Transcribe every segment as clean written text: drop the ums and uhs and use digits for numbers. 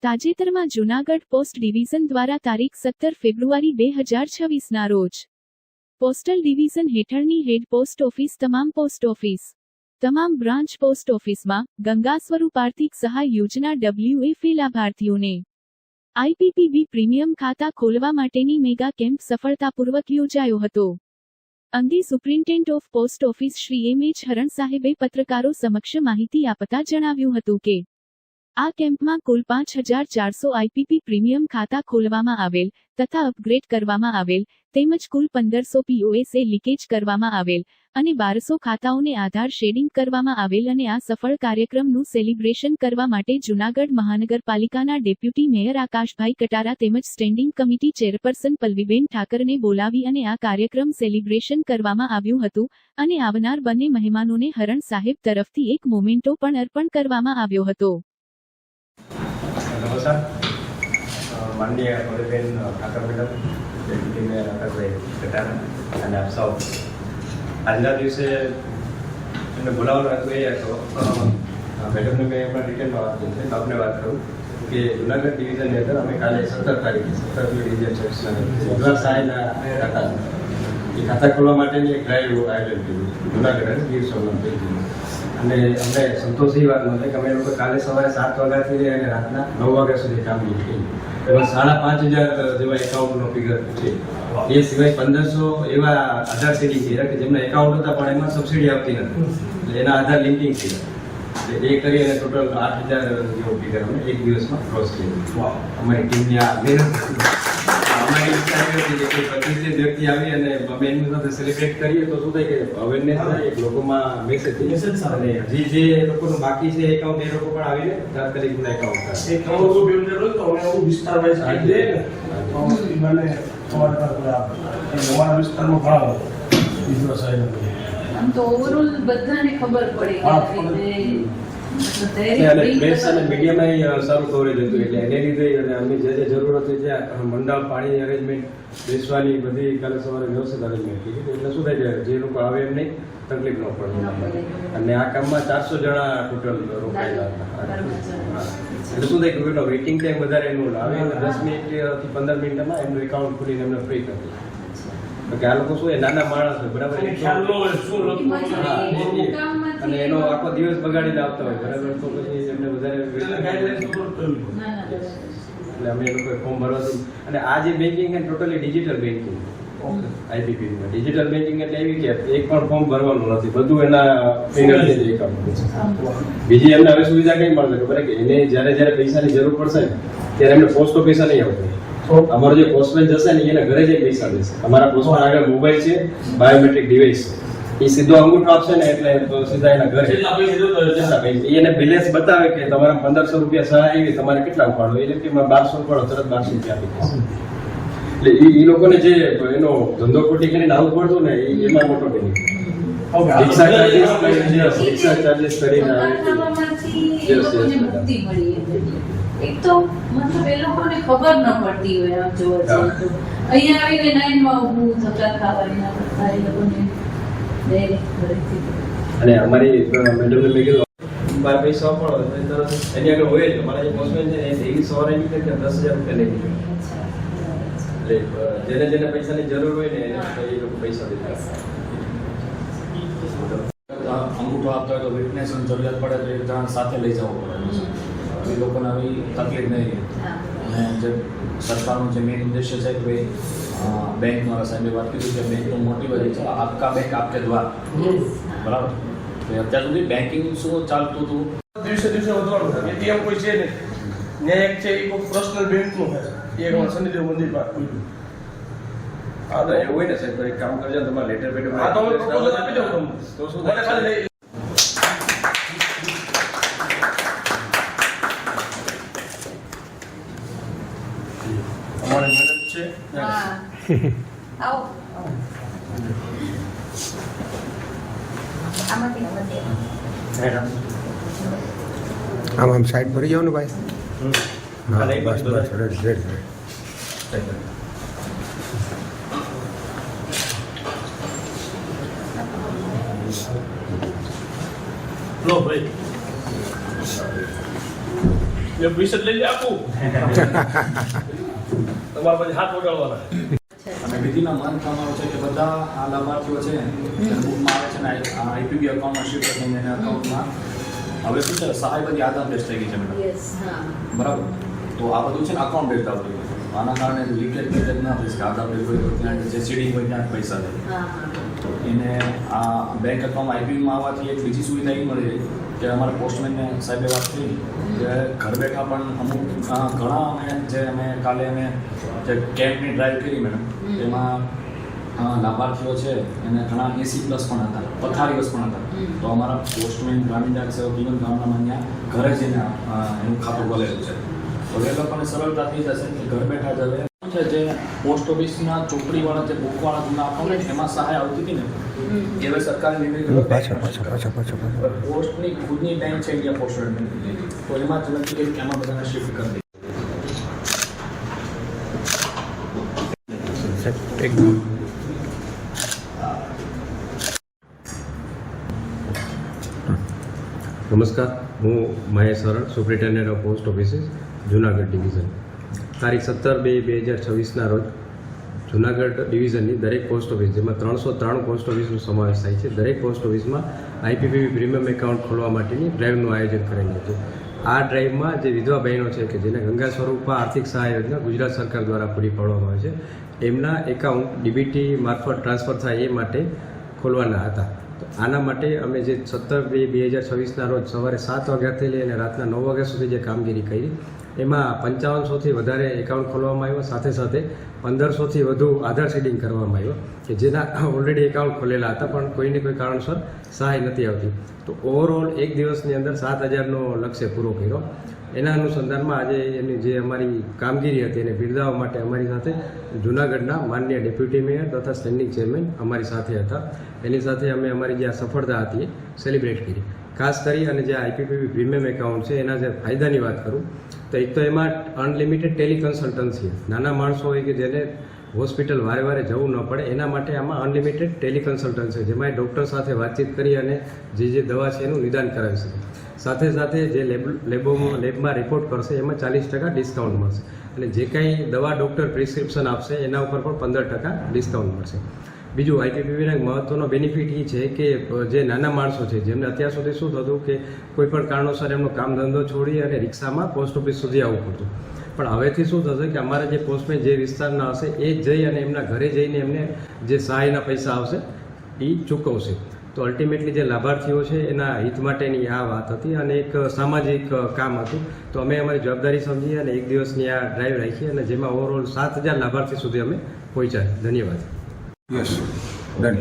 તાજેતરમાં Junagadh post division દ્વારા તારીખ 17 ફેબ્રુઆરી 2026ના રોજ પોસ્ટલ ડિવિઝન હેઠળની હેડ પોસ્ટ ઓફિસ તમામ બ્રાન્ચ પોસ્ટ ઓફિસમાં ગંગા સ્વરૂપ આર્થિક સહાય યોજના WFA લાભાર્થીઓને IPPB પ્રીમિયમ ખાતા ખોલવા માટેની મેગા કેમ્પ સફળતાપૂર્વક યોજાયો હતો. અંગે superintendent of post office Shri M.H. હરણ સાહેબે પત્રકારો સમક્ષ માહિતી આપતા જણાવ્યું હતું કે આ કેમ્પમાં કુલ 5400 IPP પ્રીમિયમ ખાતા ખોલવામાં આવેલ તથા અપગ્રેડ કરવામાં આવેલ તેમજ કુલ 1500 POS લીકેજ કરવામાં આવેલ અને 1200 ખાતાઓને આધાર શેડિંગ કરવામાં આવેલ અને આ સફળ કાર્યક્રમનું સેલિબ્રેશન કરવા માટે જૂનાગઢ મહાનગરપાલિકાના ડેપ્યુટી મેયર આકાશભાઈ કટારા તેમજ સ્ટેન્ડિંગ કમિટી ચેરપર્સન પલ્લવીબેન ઠાકરને બોલાવી અને આ કાર્યક્રમ સેલિબ્રેશન કરવામાં આવ્યું હતું અને આવનાર બંને મહેમાનોને હરણ સાહેબ તરફથી એક મોમેન્ટો પણ અર્પણ કરવામાં આવ્યો હતો. નમસ્કાર, માનનીય Pallaviben Thakar madam, deputy mayor Akashbhai Katara અને આપ સૌ, આજના દિવસે એમને બોલાવવાનો હતો એ હતો મેડમને મેં એમના ડિટેલમાં વાત કરી છે. આપને વાત કરું કે જૂનાગઢ ડિવિઝનની અંદર અમે કાલે 17 તારીખે 17 ડિવિઝન સાહેબના ખાતા એ ખાતા ખોલવા માટેની એક ડ્રાઈવ આયોજન કર્યું જૂનાગઢ અને ગીર સોમનાથ અને અમને સંતોષ એ વાત નથી કે અમે લોકો કાલે સવારે 7 વાગ્યાથી અને રાતના 9 વાગ્યા સુધી કામગીરી કરી. એમાં 5500 જેવા એકાઉન્ટનો ફિગર છે. એ સિવાય 1500 એવા આધાર શેડિંગ કર્યા કે જેમના એકાઉન્ટ હતા પણ એમાં સબસિડી આપતી નથી, એટલે એના આધાર લિંકિંગ કર્યા. એ કરી અને ટોટલ 8000 જેવો ફિગર અમે એક દિવસમાં ક્રોસ કર્યો. અમારી ટીમની આ મહેનત અમારી ઈચ્છા એ હતી કે 25 વ્યક્તિ આવી અને અમે એમની સાથે સેલિબ્રેટ કરીએ તો શું થાય કે અવેરનેસ થાય, લોકોમાં મેસેજ અને હજી જે લોકોનું બાકી છે એકાઉન્ટ એ લોકો પણ આવીને તાત્કાલિક એકાઉન્ટ થાય. એક નવો બિલ્ડર હોય તો અમે એવું વિસ્તાર વાઇઝ આવી દે ને તો મને અમારા વિસ્તારમાં ઘણા બીજો સાહેબ આમ તો ઓવરઓલ બધાને ખબર પડે અને પ્રેસ અને મીડિયામાં સારું કવરેજ હતું, એટલે એને લીધે અને અમને જે જરૂર હતી ત્યાં મંડળ પાણી અરેન્જમેન્ટ બેસવાની બધી કાલે સવારે વ્યવસ્થિત અરેન્જમેન્ટ કરી. એટલે શું થાય કે જે લોકો આવે એમ નહીં તકલીફ ન પડે. અને આ કામમાં 400 જણા ટોટલ રોકાયેલા હતા. એટલે શું થાય કે એનો વેઇટિંગ ટાઈમ વધારે એનું આવે અને 10 મિનિટથી 15 મિનિટમાં એમનું એકાઉન્ટ ખોલીને એમને ફ્રી કરી. કે આ લોકો શું એ નાના માણસ હોય બરાબર, અને એનો આખો દિવસ બગાડીને આવતા હોય બરાબર, તો પછી એમને વધારે એટલે અમે એ લોકોએ ફોર્મ ભરવાથી. અને આ જે બેન્કિંગ છે ટોટલી ડિજિટલ બેન્કિંગ IPPમાં. ડિજિટલ બેન્કિંગ એટલે એવી કે એક પણ ફોર્મ ભરવાનું નથી, બધું એના ફિંગરથી એકાઉન્ટ છે. બીજી એમને હવે સુવિધા કઈ મળશે ખબર કે એને જ્યારે પૈસાની જરૂર પડશે ને ત્યારે એમને પોસ્ટ ઓફિસ નહીં આવશે. અમારો જે પોસ્ટમેન જશે ને એને ઘરે જઈ પૈસા દેશે. અમારા પોસ્ટમેન આગળ મોબાઈલ છે, બાયોમેટ્રિક ડિવાઇસ એ સીધો અંગૂઠો આપશે ને એટલે સીધા એના ઘરે એને બેલેન્સ બતાવે કે તમારા 1500 રૂપિયા સહાય આવી, તમારે કેટલા ઉપાડો, એટલે કે 1200 ઉપાડો, તરત 1200 રૂપિયા આપી દેશે. એટલે એ લોકોને જે એનો ધંધો ખોટી કરીને આવવું પડતું ને એમાં મોટો બેનિફિટ. રિક્ષા ચાર્જીસ કરીને એક તો મતલબ એ લોકોને ખબર ન પડતી હોય આમ જોવા જઈએ તો અહીંયા આવીને લાઈનમાં ઊભું ધક્કા ખાવાના બધા એ લોકોને અને અમારી મેડમને મેં કીધું 12 પૈસા પડો તરત એની આગળ હોય જ. અમારા જે પોસ્ટમેન છે ને એ સવારે નીકળે કે 10,000 રૂપિયા લઈ લીધો. એટલે જેને પૈસાની જરૂર હોય ને એ લોકો પૈસા દેતા. અંગૂઠો આપતા હોય તો વિટનેસની જરૂરિયાત પડે તો એક જણ સાથે લઈ જવું પડે. એ લોકોને આવી તકલીફ નહીં રહે. અને જે સરકારનું જે મેઇન ઉદ્દેશ્ય છે કે બેંકનો સાહેબે વાત કીધું કે બેંકનું મોટી બધી છે આપકા બેંક આપકે દ્વાર, બરાબર. તો અત્યાર સુધી બેન્કિંગ શું ચાલતું હતું, દિવસે વધવાનું થાય. ATM કોઈ છે નહીં ને, એક છે એ કોઈ પર્સનલ બેંકનું છે, એક શનિદેવ મંદિર પાસે ખુલ્લું. હા તો એવું હોય ને સાહેબ, એક કામ કરજો ને તમારે લેટર પેડ હા તો અમે પ્રપોઝલ આપી દઉં તમને. તો શું મને ખાલી અમારી મહેનત છે. આવો આમ સાઈડ ભરી જાઓ ને ભાઈ. હા બસ બસ રેડ. લો ભાઈ મેં 20 જ લઈ લે આપું તમારા પછી હાથ વગાડવાના. અને વિધિના મન પ્રમાણે છે કે બધા આ લાભાર્થીઓ છે એને બુકમાં આવે છે ને આઈપીબી અકાઉન્ટમાં શિફ્ટ થઈને એના અકાઉન્ટમાં હવે શું છે સહાય બધી આધાર બેઝ થઈ ગઈ છે મેડમ. યસ હા બરાબર. તો આ બધું છે ને અકાઉન્ટ બેઝ આવતું હોય. આના કારણે લીકેજ ના થઈ શકે. આધાર બેઝ હોય તો ત્યાં જે સીડિંગ હોય ત્યાં જ પૈસા લે. હા હા એને આ બેંક એકાઉન્ટમાં આઈપીબીમાં આવવાથી એક બીજી સુવિધા એ મળી રહી કે અમારા પોસ્ટમેનને સાહેબે વાત કરી કે ઘર બેઠા પણ અમુક ઘણા અમે કાલે અમે જે કેમ્પની ડ્રાઈવ કરી મેડમ એમાં લાભાર્થીઓ છે એને ઘણા 80+ પણ હતા, પથારીઓ પણ હતા. તો અમારા પોસ્ટમેન ગ્રામીણ ડાક સેવક જીવન ગામડામાં ત્યાં ઘરે જઈને એનું ખાતું ખોલેલું છે. તો એ લોકોને સરળતા થઈ જશે કે ઘર બેઠા જ હવે છે જે પોસ્ટ ઓફિસના ચોપડીવાળા જે બુકવાળા જૂના અકાઉન્ટ એમાં સહાય આવતી હતી ને એ હવે સરકારે નિર્ણય કર્યો પાછા પોસ્ટની ખુદની બેંક છે ઇન્ડિયા પોસ્ટ પેમેન્ટ, તો એમાં જ નક્કી કર્યું કે એમાં બધાને શિફ્ટ કરી દે. નમસ્કાર, હું મહેશ સરળ, superintendent of post offices Junagadh division. તારીખ 17/2/2026ના રોજ જુનાગઢ ડિવિઝનની દરેક પોસ્ટ ઓફિસ, જેમાં 303 પોસ્ટ ઓફિસનો સમાવેશ થાય છે, દરેક પોસ્ટ ઓફિસમાં આઈપીપીબી પ્રીમિયમ એકાઉન્ટ ખોલવા માટેની ડ્રાઈવનું આયોજન કરેલું હતું. આ ડ્રાઈવમાં જે વિધવા બહેનો છે કે જેને ગંગા સ્વરૂપમાં આર્થિક સહાય યોજના ગુજરાત સરકાર દ્વારા પૂરી પાડવામાં આવે છે, એમના એકાઉન્ટ ડીબીટી મારફત ટ્રાન્સફર થાય એ માટે ખોલવાના હતા. તો આના માટે અમે જે 17/2/2026ના રોજ સવારે 7 વાગ્યાથી લઈને રાતના 9 વાગ્યા સુધી જે કામગીરી કરી એમાં 5500થી વધારે એકાઉન્ટ ખોલવામાં આવ્યો. સાથે સાથે 1500થી વધુ આધાર સીડિંગ કરવામાં આવ્યો કે જેના ઓલરેડી એકાઉન્ટ ખોલેલા હતા પણ કોઈને કોઈ કારણસર સહાય નથી આવતી. તો ઓવરઓલ એક દિવસની અંદર 7000નો લક્ષ્ય પૂરો કર્યો. એના અનુસંધાનમાં આજે એની જે અમારી કામગીરી હતી એને બિરદાવવા માટે અમારી સાથે જૂનાગઢના માનનીય ડેપ્યુટી મેયર તથા સ્ટેન્ડિંગ ચેરમેન અમારી સાથે હતા. એની સાથે અમે અમારી જે આ સફળતા હતી એ સેલિબ્રેટ કરી. ખાસ કરી અને જે આઈપીપીબી પ્રીમિયમ એકાઉન્ટ છે એના જે ફાયદાની વાત કરું તો એક તો એમાં અનલિમિટેડ ટેલિકન્સલ્ટન્સી, નાના માણસો હોય કે જેને હોસ્પિટલ વારે વારે જવું ન પડે એના માટે આમાં અનલિમિટેડ ટેલિકન્સલ્ટન્સી, જેમાં એ ડૉક્ટર સાથે વાતચીત કરી અને જે દવા છે એનું નિદાન કરાવી શકે. સાથે સાથે જે લેબમાં રિપોર્ટ કરશે એમાં 40% ડિસ્કાઉન્ટ મળશે અને જે કાંઈ દવા ડૉક્ટર પ્રિસ્ક્રિપ્શન આપશે એના ઉપર પણ 15% ડિસ્કાઉન્ટ મળશે. બીજું આઈપીપીબીના મહત્વનો બેનિફિટ એ છે કે જે નાના માણસો છે જેમને અત્યાર સુધી શું થતું કે કોઈ પણ કારણોસર એમનો કામ ધંધો છોડી અને રિક્ષામાં પોસ્ટ ઓફિસ સુધી આવવું પડતું, પણ હવેથી શું થશે કે અમારા જે પોસ્ટમેન જે વિસ્તારના હશે એ જ જઈ અને એમના ઘરે જઈને એમને જે સહાયના પૈસા આવશે એ ચૂકવશે. તો અલ્ટિમેટલી જે લાભાર્થીઓ છે એના હિત માટેની આ વાત હતી અને એક સામાજિક કામ હતું. તો અમે અમારી જવાબદારી સમજી અને એક દિવસની આ ડ્રાઈવ રાખી અને જેમાં ઓવરઓલ 7000 લાભાર્થી સુધી અમે પહોંચ્યા. ધન્યવાદ. Yes done.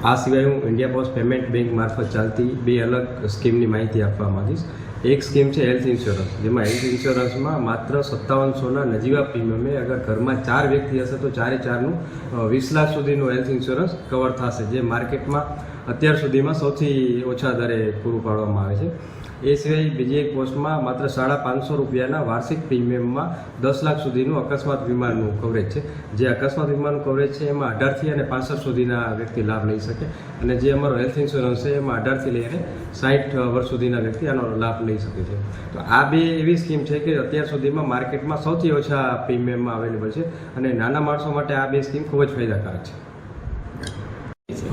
આ સિવાય હું ઇન્ડિયા પોસ્ટ પેમેન્ટ બેંક મારફત ચાલતી 2 અલગ સ્કીમની માહિતી આપવા માંગીશ. એક સ્કીમ છે હેલ્થ ઇન્સ્યોરન્સ, જેમાં હેલ્થ ઇન્સ્યોરન્સમાં માત્ર 5700ના નજીવા પ્રીમિયમે અગર ઘરમાં 4 વ્યક્તિ હશે તો 4/4નું 20 લાખ સુધીનું હેલ્થ ઇન્સ્યોરન્સ કવર થશે, જે માર્કેટમાં અત્યાર સુધીમાં સૌથી ઓછા દરે પૂરું પાડવામાં આવે છે. એ સિવાય બીજી એક પોસ્ટમાં માત્ર 550 રૂપિયાના વાર્ષિક પ્રીમિયમમાં 10 લાખ સુધીનું અકસ્માત વીમાનું કવરેજ છે. જે અકસ્માત વીમાનું કવરેજ છે એમાં 18થી અને 65 સુધીના વ્યક્તિ લાભ લઈ શકે અને જે અમારો હેલ્થ ઇન્સ્યોરન્સ છે એમાં 18થી લઈને 60 વર્ષ સુધીના વ્યક્તિ આનો લાભ લઈ શકે છે. તો આ બે એવી સ્કીમ છે કે અત્યાર સુધીમાં માર્કેટમાં સૌથી ઓછા પ્રીમિયમમાં અવેલેબલ છે અને નાના માણસો માટે આ બે સ્કીમ ખૂબ જ ફાયદાકારક છે.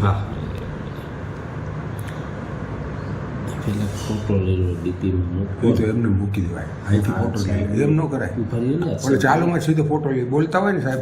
હા, ફોટો લેલો ડીપીમાં એ તો એમને મૂકી દેવાય, અહીંથી ફોટો લઈ એમ ન કરાય. પણ ચાલુમાં સીધો ફોટો લઈ બોલતા હોય ને સાહેબ